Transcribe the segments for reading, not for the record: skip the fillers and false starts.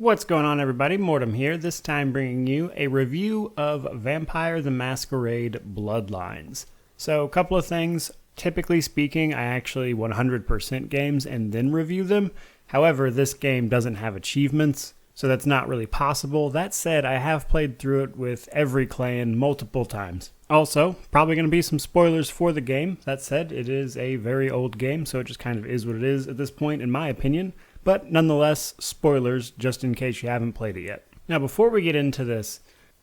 What's going on, everybody? Mortem here, this time bringing you a review of Vampire the Masquerade Bloodlines. So, a couple of things. Typically speaking, I actually 100% games and then review them. However, this game doesn't have achievements, so that's not really possible. That said, I have played through it with every clan multiple times. Also, probably going to be some spoilers for the game. That said, it is a very old game, so it just kind of is what it is at this point, in my opinion. But nonetheless, spoilers, just in case you haven't played it yet. Now, before we get into this,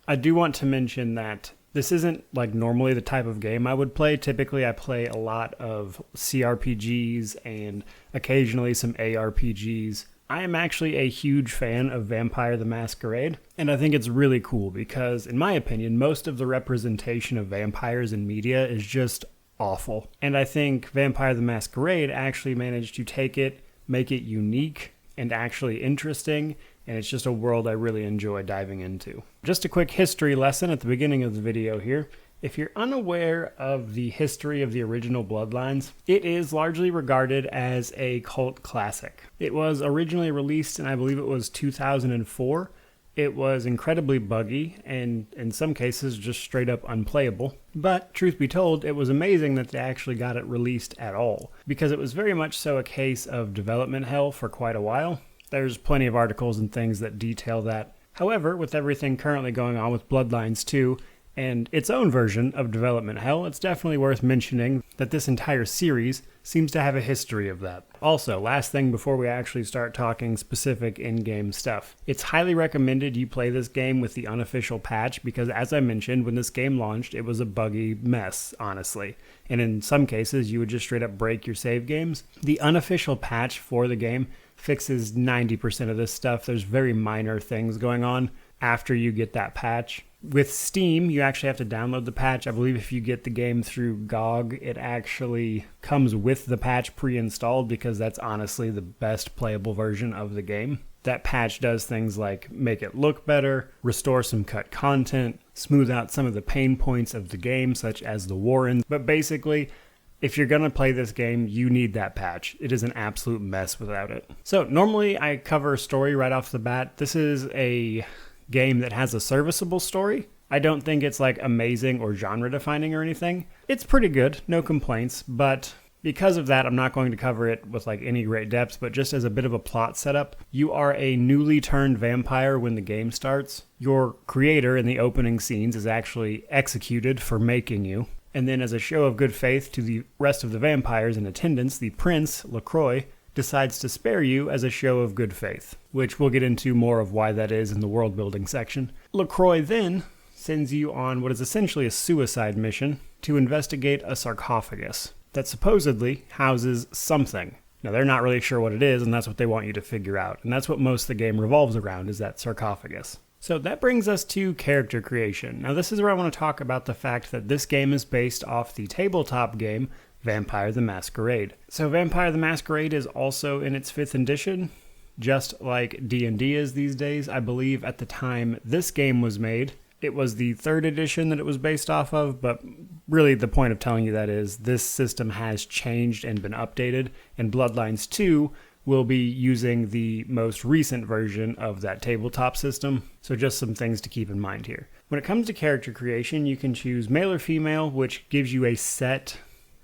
I do want to mention that this isn't like normally the type of game I would play. Typically, I play a lot of CRPGs and occasionally some ARPGs. I am actually a huge fan of Vampire the Masquerade, and I think it's really cool because, in my opinion, most of the representation of vampires in media is just awful. And I think Vampire the Masquerade actually managed to take it, make it unique and actually interesting, and it's just a world I really enjoy diving into. Just a quick history lesson at the beginning of the video here. If you're unaware of the history of the original Bloodlines, it is largely regarded as a cult classic. It was originally released in, I believe it was 2004. It was incredibly buggy and in some cases just straight up unplayable. But truth be told, it was amazing that they actually got it released at all, because it was very much so a case of development hell for quite a while. There's plenty of articles and things that detail that. However, with everything currently going on with Bloodlines 2 and its own version of development hell, it's definitely worth mentioning that this entire series seems to have a history of that. Also, last thing before we actually start talking specific in-game stuff. It's highly recommended you play this game with the unofficial patch because, as I mentioned, when this game launched, it was a buggy mess, honestly. And in some cases, you would just straight up break your save games. The unofficial patch for the game fixes 90% of this stuff. There's very minor things going on after you get that patch. With Steam, you actually have to download the patch. I believe if you get the game through GOG, it actually comes with the patch pre-installed because that's honestly the best playable version of the game. That patch does things like make it look better, restore some cut content, smooth out some of the pain points of the game, such as the Warrens. But basically, if you're going to play this game, you need that patch. It is an absolute mess without it. So normally I cover story right off the bat. This is a game that has a serviceable story. I don't think it's like amazing or genre defining or anything. It's pretty good, no complaints, but because of that, I'm not going to cover it with like any great depth, but just as a bit of a plot setup, you are a newly turned vampire when the game starts. Your creator in the opening scenes is actually executed for making you. And then as a show of good faith to the rest of the vampires in attendance, the prince, LaCroix, decides to spare you as a show of good faith, which we'll get into more of why that is in the world building section. LaCroix then sends you on what is essentially a suicide mission to investigate a sarcophagus that supposedly houses something. Now, they're not really sure what it is, and that's what they want you to figure out. And that's what most of the game revolves around, is that sarcophagus. So that brings us to character creation. Now, this is where I want to talk about the fact that this game is based off the tabletop game Vampire the Masquerade. So Vampire the Masquerade is also in its 5th edition, just like D&D is these days. I believe at the time this game was made, it was the 3rd edition that it was based off of, but really the point of telling you that is this system has changed and been updated, and Bloodlines 2 will be using the most recent version of that tabletop system. So just some things to keep in mind here. When it comes to character creation, you can choose male or female, which gives you a set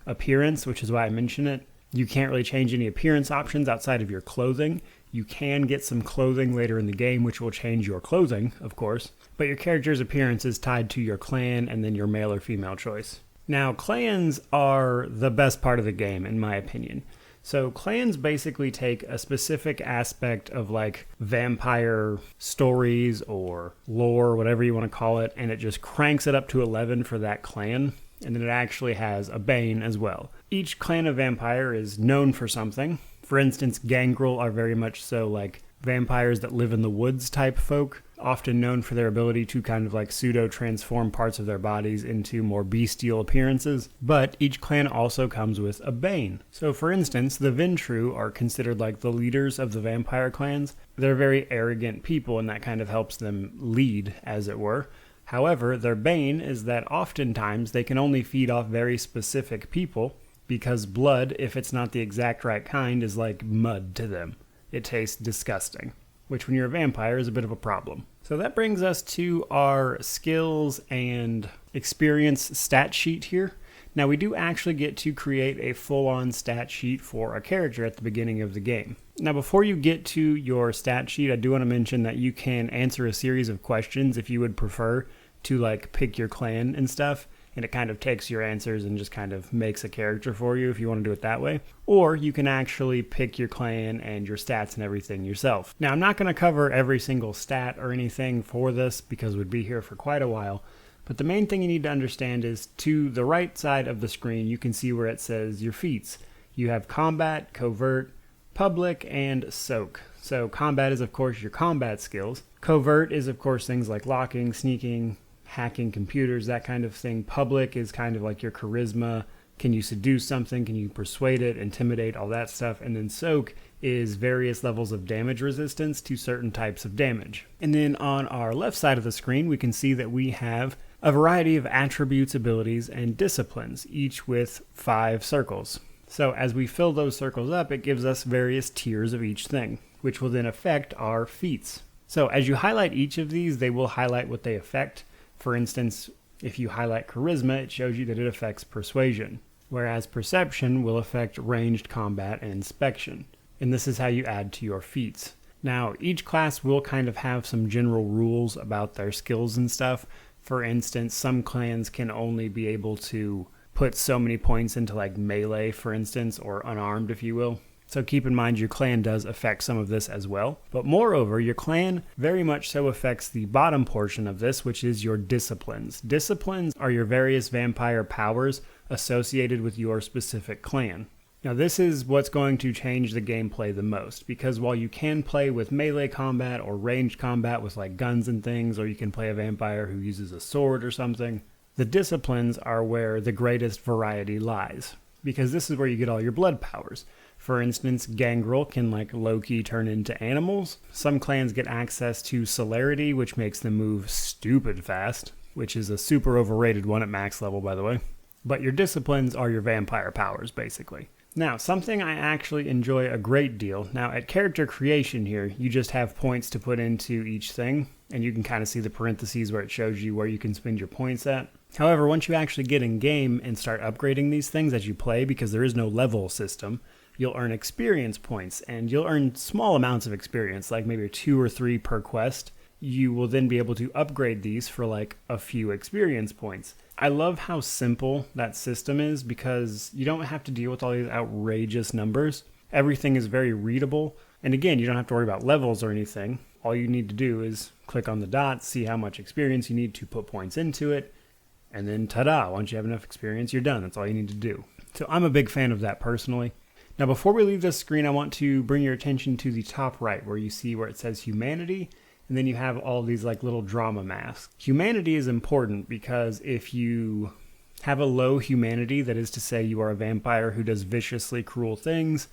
appearance, which is why I mention it. You can't really change any appearance options outside of your clothing. You can get some clothing later in the game, which will change your clothing, of course, but your character's appearance is tied to your clan and then your male or female choice. Now, clans are the best part of the game, in my opinion. So clans basically take a specific aspect of like vampire stories or lore, whatever you want to call it, and it just cranks it up to 11 for that clan. And then it actually has a bane as well. Each clan of vampire is known for something. For instance, Gangrel are very much so like vampires that live in the woods type folk, often known for their ability to kind of like pseudo-transform parts of their bodies into more bestial appearances. But each clan also comes with a bane. So for instance, the Ventru are considered like the leaders of the vampire clans. They're very arrogant people, and that kind of helps them lead, as it were. However, their bane is that oftentimes they can only feed off very specific people because blood, if it's not the exact right kind, is like mud to them. It tastes disgusting. which when you're a vampire is a bit of a problem. So that brings us to our skills and experience stat sheet here. Now we do actually get to create a full-on stat sheet for a character at the beginning of the game. Now before you get to your stat sheet, I do want to mention that you can answer a series of questions if you would prefer to like pick your clan and stuff, and it kind of takes your answers and just kind of makes a character for you if you want to do it that way. Or you can actually pick your clan and your stats and everything yourself. Now I'm not going to cover every single stat or anything for this because we'd be here for quite a while. But the main thing you need to understand is to the right side of the screen, you can see where it says your feats. You have combat, covert, public, and soak. So combat is of course your combat skills. Covert is of course things like locking, sneaking, hacking computers, that kind of thing. Public is kind of like your charisma. Can you seduce something? Can you persuade it, intimidate, all that stuff? And then soak is various levels of damage resistance to certain types of damage. And then on our left side of the screen, we can see that we have a variety of attributes, abilities, and disciplines, each with 5 circles. So as we fill those circles up, it gives us various tiers of each thing, which will then affect our feats. So as you highlight each of these, they will highlight what they affect. For instance, if you highlight charisma, it shows you that it affects persuasion, whereas perception will affect ranged combat and inspection. And this is how you add to your feats. Now, each class will kind of have some general rules about their skills and stuff. For instance, some clans can only be able to put so many points into like melee, for instance, or unarmed, if you will. So keep in mind your clan does affect some of this as well. But moreover, your clan very much so affects the bottom portion of this, which is your disciplines. Disciplines are your various vampire powers associated with your specific clan. Now this is what's going to change the gameplay the most, because while you can play with melee combat or ranged combat with like guns and things, or you can play a vampire who uses a sword or something, the disciplines are where the greatest variety lies, because this is where you get all your blood powers. For instance, Gangrel can like low-key turn into animals. Some clans get access to celerity, which makes them move stupid fast, which is a super overrated one at max level, by the way. But your disciplines are your vampire powers, basically. Now, something I actually enjoy a great deal. Now, at character creation here, you just have points to put into each thing, and you can kind of see the parentheses where it shows you where you can spend your points at. However, once you actually get in game and start upgrading these things as you play, because there is no level system, you'll earn experience points, and you'll earn small amounts of experience, like maybe 2 or 3 per quest. You will then be able to upgrade these for like a few experience points. I love how simple that system is because you don't have to deal with all these outrageous numbers. Everything is very readable. And again, you don't have to worry about levels or anything. All you need to do is click on the dot, see how much experience you need to put points into it, and then ta-da, once you have enough experience, you're done. That's all you need to do. So I'm a big fan of that personally. Now before we leave this screen, I want to bring your attention to the top right where you see where it says humanity, and then you have all these like little drama masks. Humanity is important because if you have a low humanity, that is to say you are a vampire who does viciously cruel things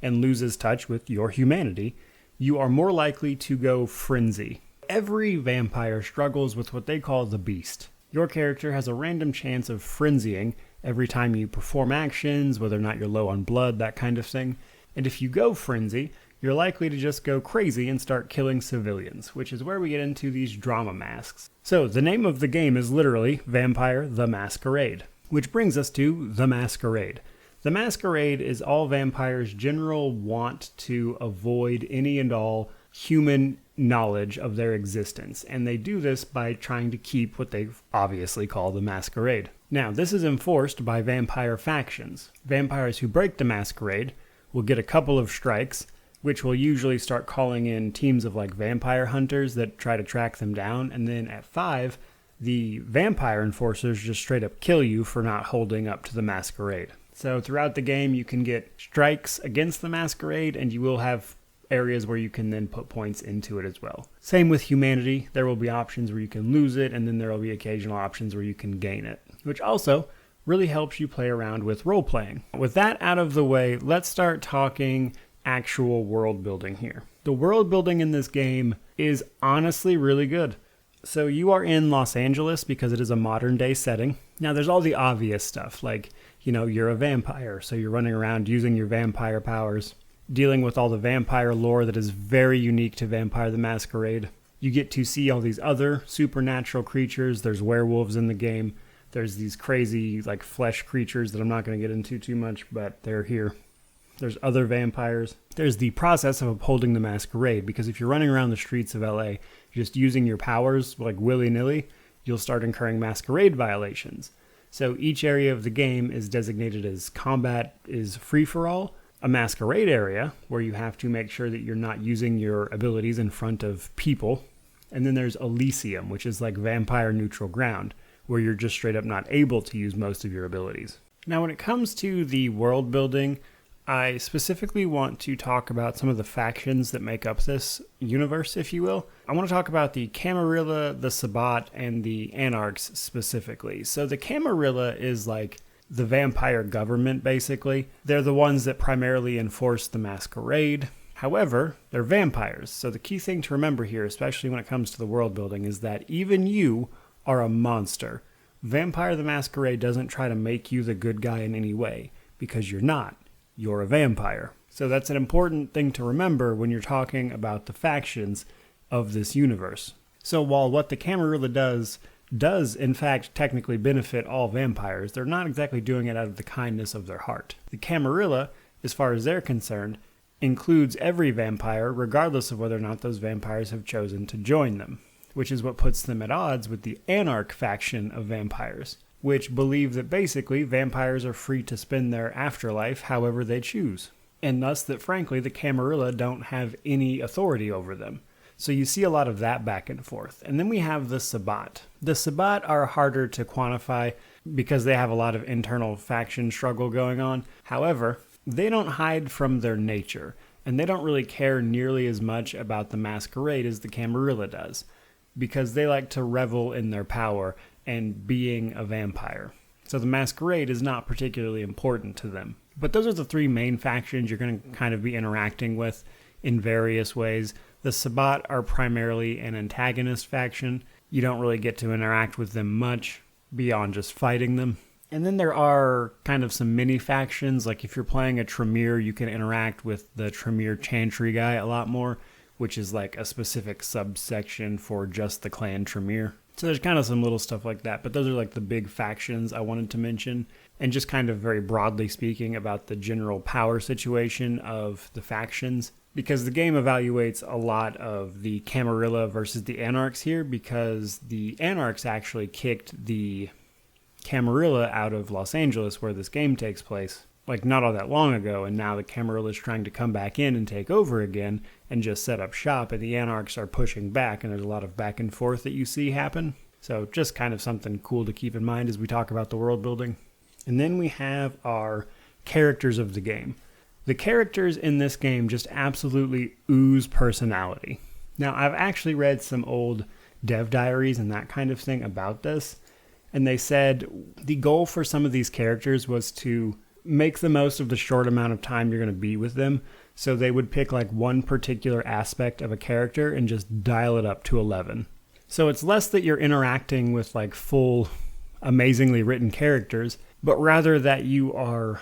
and loses touch with your humanity, you are more likely to go frenzy. Every vampire struggles with what they call the beast. Your character has a random chance of frenzying every time you perform actions, whether or not you're low on blood, that kind of thing. And if you go frenzy, you're likely to just go crazy and start killing civilians, which is where we get into these drama masks. So the name of the game is literally Vampire the Masquerade, which brings us to the Masquerade. The Masquerade is all vampires' general want to avoid any and all human knowledge of their existence, and they do this by trying to keep what they obviously call the Masquerade. Now, this is enforced by vampire factions. Vampires who break the Masquerade will get a couple of strikes, which will usually start calling in teams of like vampire hunters that try to track them down, and then at 5, the vampire enforcers just straight up kill you for not holding up to the Masquerade. So throughout the game, you can get strikes against the Masquerade, and you will have areas where you can then put points into it as well. Same with humanity. There will be options where you can lose it, and then there will be occasional options where you can gain it, which also really helps you play around with role-playing. With that out of the way, let's start talking actual world building here. The world building in this game is honestly really good. So you are in Los Angeles because it is a modern day setting. Now there's all the obvious stuff like, you're a vampire, so you're running around using your vampire powers. dealing with all the vampire lore that is very unique to Vampire the Masquerade. You get to see all these other supernatural creatures. There's werewolves in the game. There's these crazy like flesh creatures that I'm not going to get into too much, but they're here. There's other vampires. There's the process of upholding the Masquerade, because if you're running around the streets of LA just using your powers like willy-nilly, you'll start incurring Masquerade violations. So each area of the game is designated as combat is free-for-all, a Masquerade area where you have to make sure that you're not using your abilities in front of people, and then there's Elysium, which is like vampire neutral ground, where you're just straight up not able to use most of your abilities. Now when it comes to the world building, I specifically want to talk about some of the factions that make up this universe, if you will. I want to talk about the Camarilla, the Sabbat, and the Anarchs specifically. So the Camarilla is like the vampire government, basically. They're the ones that primarily enforce the Masquerade. However, they're vampires. So the key thing to remember here, especially when it comes to the world building, is that even you are a monster. Vampire the Masquerade doesn't try to make you the good guy in any way, because you're not. You're a vampire. So that's an important thing to remember when you're talking about the factions of this universe. So while what the Camarilla does in fact technically benefit all vampires, they're not exactly doing it out of the kindness of their heart. The Camarilla, as far as they're concerned, includes every vampire regardless of whether or not those vampires have chosen to join them, which is what puts them at odds with the Anarch faction of vampires, which believe that basically vampires are free to spend their afterlife however they choose, and thus that frankly the Camarilla don't have any authority over them. So you see a lot of that back and forth. And then we have the Sabbat. The Sabbat are harder to quantify because they have a lot of internal faction struggle going on. However, they don't hide from their nature, and they don't really care nearly as much about the Masquerade as the Camarilla does, because they like to revel in their power and being a vampire. So the Masquerade is not particularly important to them. But those are the three main factions you're going to kind of be interacting with in various ways. The Sabbat are primarily an antagonist faction. You don't really get to interact with them much beyond just fighting them. And then there are kind of some mini factions, like if you're playing a Tremere, you can interact with the Tremere Chantry guy a lot more, which is like a specific subsection for just the clan Tremere. So there's kind of some little stuff like that, but those are like the big factions I wanted to mention, and just kind of very broadly speaking about the general power situation of the factions, because the game evaluates a lot of the Camarilla versus the Anarchs here, because the Anarchs actually kicked the Camarilla out of Los Angeles, where this game takes place, like not all that long ago, and now the Camarilla is trying to come back in and take over again and just set up shop, and the Anarchs are pushing back, and there's a lot of back and forth that you see happen. So just kind of something cool to keep in mind as we talk about the world building. And then we have our characters of the game. The characters in this game just absolutely ooze personality. Now, I've actually read some old dev diaries and that kind of thing about this, and they said the goal for some of these characters was to make the most of the short amount of time you're going to be with them. So they would pick like one particular aspect of a character and just dial it up to 11. So it's less that you're interacting with like full, amazingly written characters, but rather that you are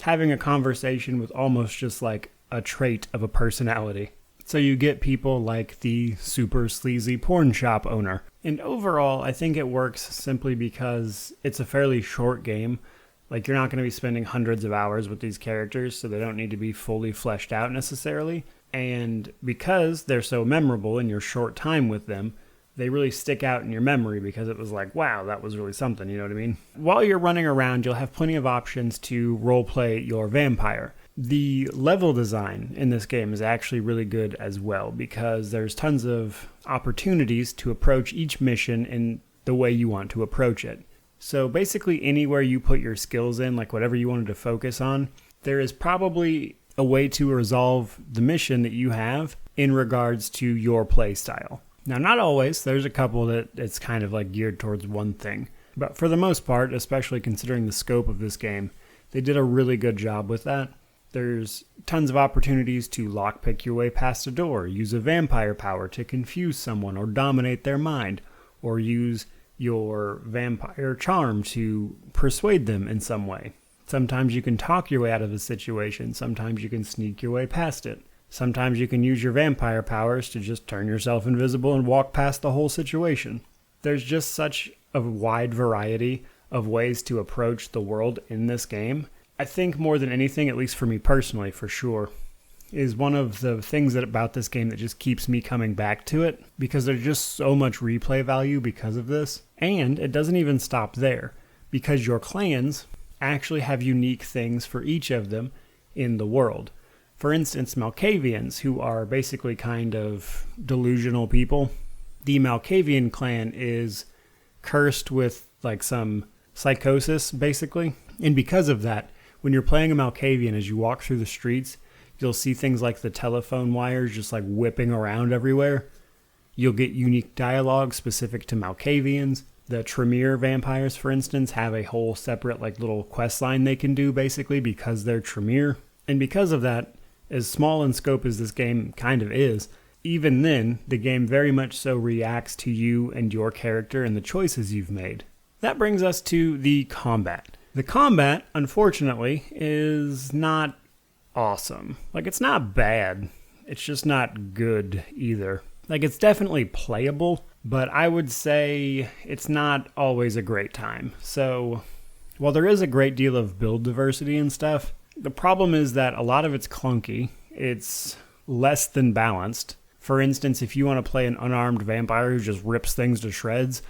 having a conversation with almost just like a trait of a personality. So you get people like the super sleazy porn shop owner. And overall, I think it works simply because it's a fairly short game. Like, you're not going to be spending hundreds of hours with these characters, so they don't need to be fully fleshed out necessarily. And because they're so memorable in your short time with them, they really stick out in your memory because it was like, wow, that was really something, you know what I mean? While you're running around, you'll have plenty of options to roleplay your vampire. The level design in this game is actually really good as well, because there's tons of opportunities to approach each mission in the way you want to approach it. So basically anywhere you put your skills in, like whatever you wanted to focus on, there is probably a way to resolve the mission that you have in regards to your play style. Now, not always. There's a couple that it's kind of like geared towards one thing. But for the most part, especially considering the scope of this game, they did a really good job with that. There's tons of opportunities to lockpick your way past a door, use a vampire power to confuse someone or dominate their mind, or use your vampire charm to persuade them in some way. Sometimes you can talk your way out of a situation. Sometimes you can sneak your way past it. Sometimes you can use your vampire powers to just turn yourself invisible and walk past the whole situation. There's just such a wide variety of ways to approach the world in this game. I think more than anything, at least for me personally, for sure, is one of the things about this game that just keeps me coming back to it, because there's just so much replay value because of this. And it doesn't even stop there, because your clans actually have unique things for each of them in the world. For instance, Malkavians, who are basically kind of delusional people. The Malkavian clan is cursed with like some psychosis, basically. And because of that, when you're playing a Malkavian, as you walk through the streets, you'll see things like the telephone wires just like whipping around everywhere. You'll get unique dialogue specific to Malkavians. The Tremere vampires, for instance, have a whole separate like little quest line they can do basically because they're Tremere. And because of that, as small in scope as this game kind of is, even then, the game very much so reacts to you and your character and the choices you've made. That brings us to the combat. The combat, unfortunately, is not awesome. Like, it's not bad. It's just not good either. Like, it's definitely playable, but I would say it's not always a great time. So, while there is a great deal of build diversity and stuff, the problem is that a lot of it's clunky. It's less than balanced. For instance, if you want to play an unarmed vampire who just rips things to shreds,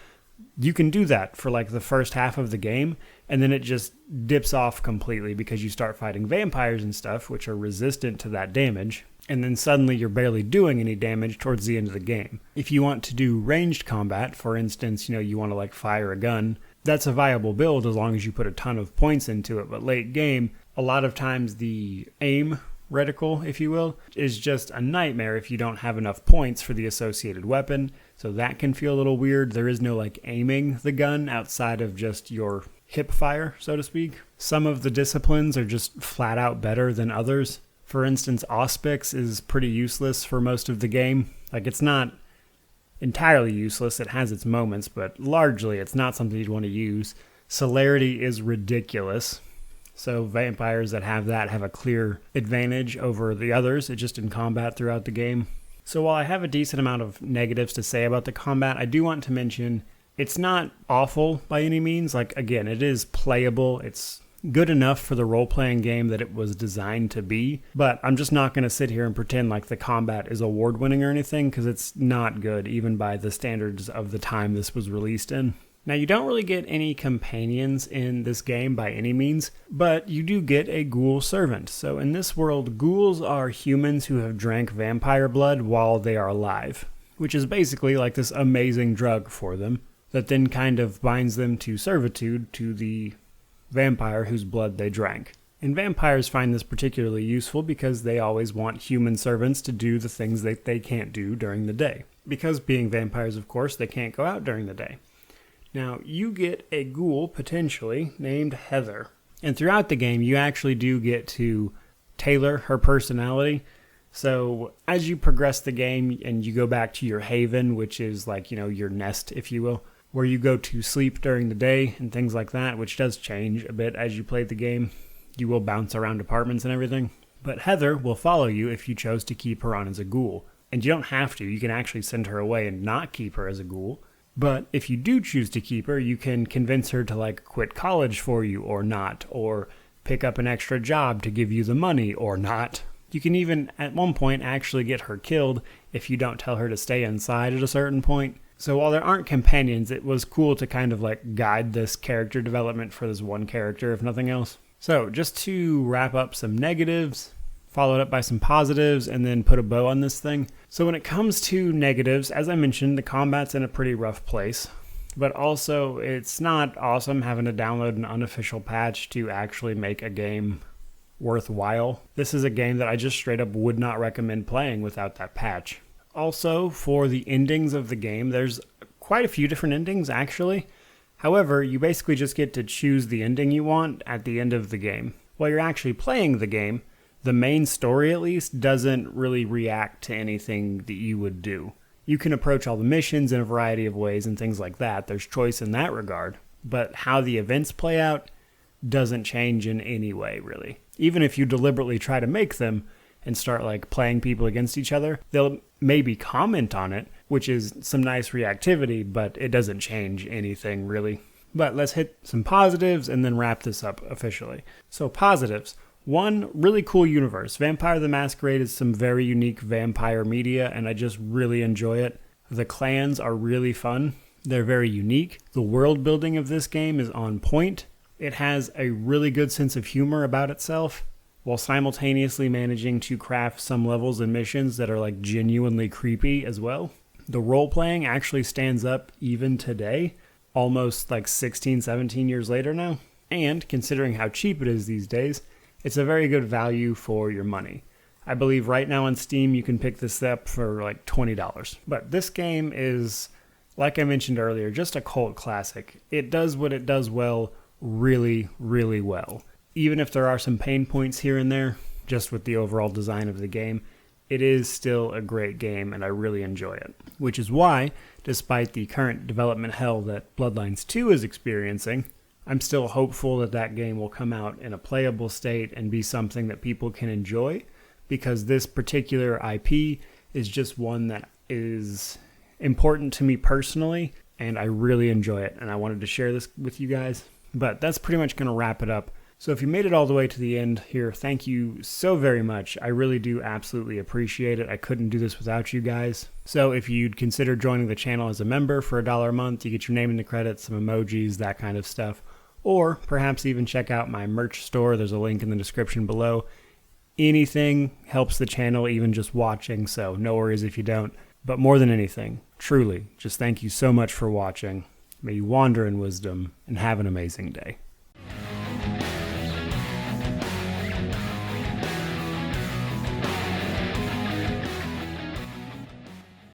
you can do that for like the first half of the game, and then it just dips off completely because you start fighting vampires and stuff, which are resistant to that damage, and then suddenly you're barely doing any damage towards the end of the game. If you want to do ranged combat, for instance, you want to like fire a gun, that's a viable build as long as you put a ton of points into it, but late game, a lot of times the aim reticle, if you will, is just a nightmare if you don't have enough points for the associated weapon, so that can feel a little weird. There is no like aiming the gun outside of just your hip fire, so to speak. Some of the disciplines are just flat out better than others. For instance, Auspice is pretty useless for most of the game. Like, it's not entirely useless, it has its moments, but largely it's not something you'd want to use. Celerity is ridiculous. So vampires that have that have a clear advantage over the others, just in combat throughout the game. So while I have a decent amount of negatives to say about the combat, I do want to mention it's not awful by any means. Like, again, it is playable. It's good enough for the role-playing game that it was designed to be. But I'm just not going to sit here and pretend like the combat is award-winning or anything, because it's not good, even by the standards of the time this was released in. Now, you don't really get any companions in this game by any means, but you do get a ghoul servant. So in this world, ghouls are humans who have drank vampire blood while they are alive, which is basically like this amazing drug for them that then kind of binds them to servitude to the vampire whose blood they drank. And vampires find this particularly useful because they always want human servants to do the things that they can't do during the day. Because being vampires, of course, they can't go out during the day. Now, you get a ghoul, potentially, named Heather. And throughout the game, you actually do get to tailor her personality. So, as you progress the game and you go back to your haven, which is like, your nest, if you will, where you go to sleep during the day and things like that, which does change a bit as you play the game. You will bounce around apartments and everything. But Heather will follow you if you chose to keep her on as a ghoul. And you don't have to. You can actually send her away and not keep her as a ghoul. But if you do choose to keep her, you can convince her to like quit college for you or not, or pick up an extra job to give you the money or not. You can even at one point actually get her killed if you don't tell her to stay inside at a certain point. So while there aren't companions, it was cool to kind of like guide this character development for this one character, if nothing else. So just to wrap up some negatives, followed up by some positives, and then put a bow on this thing. So when it comes to negatives, as I mentioned, the combat's in a pretty rough place. But also, it's not awesome having to download an unofficial patch to actually make a game worthwhile. This is a game that I just straight up would not recommend playing without that patch. Also, for the endings of the game, there's quite a few different endings, actually. However, you basically just get to choose the ending you want at the end of the game. While you're actually playing the game, the main story, at least, doesn't really react to anything that you would do. You can approach all the missions in a variety of ways and things like that. There's choice in that regard. But how the events play out, doesn't change in any way, really. Even if you deliberately try to make them and start like playing people against each other, they'll maybe comment on it, which is some nice reactivity, but it doesn't change anything really. But let's hit some positives and then wrap this up officially. So positives. One, really cool universe. Vampire the Masquerade is some very unique vampire media, and I just really enjoy it. The clans are really fun. They're very unique. The world building of this game is on point. It has a really good sense of humor about itself, while simultaneously managing to craft some levels and missions that are like genuinely creepy as well. The role-playing actually stands up even today, almost like 16, 17 years later now. And considering how cheap it is these days, it's a very good value for your money. I believe right now on Steam you can pick this up for like $20. But this game is, like I mentioned earlier, just a cult classic. It does what it does well, really, really well. Even if there are some pain points here and there, just with the overall design of the game, it is still a great game and I really enjoy it. Which is why, despite the current development hell that Bloodlines 2 is experiencing, I'm still hopeful that that game will come out in a playable state and be something that people can enjoy, because this particular IP is just one that is important to me personally, and I really enjoy it, and I wanted to share this with you guys. But that's pretty much going to wrap it up. So if you made it all the way to the end here, thank you so very much. I really do absolutely appreciate it. I couldn't do this without you guys. So if you'd consider joining the channel as a member for $1 a month, you get your name in the credits, some emojis, that kind of stuff. Or perhaps even check out my merch store. There's a link in the description below. Anything helps the channel, even just watching, so no worries if you don't. But more than anything, truly, just thank you so much for watching. May you wander in wisdom and have an amazing day.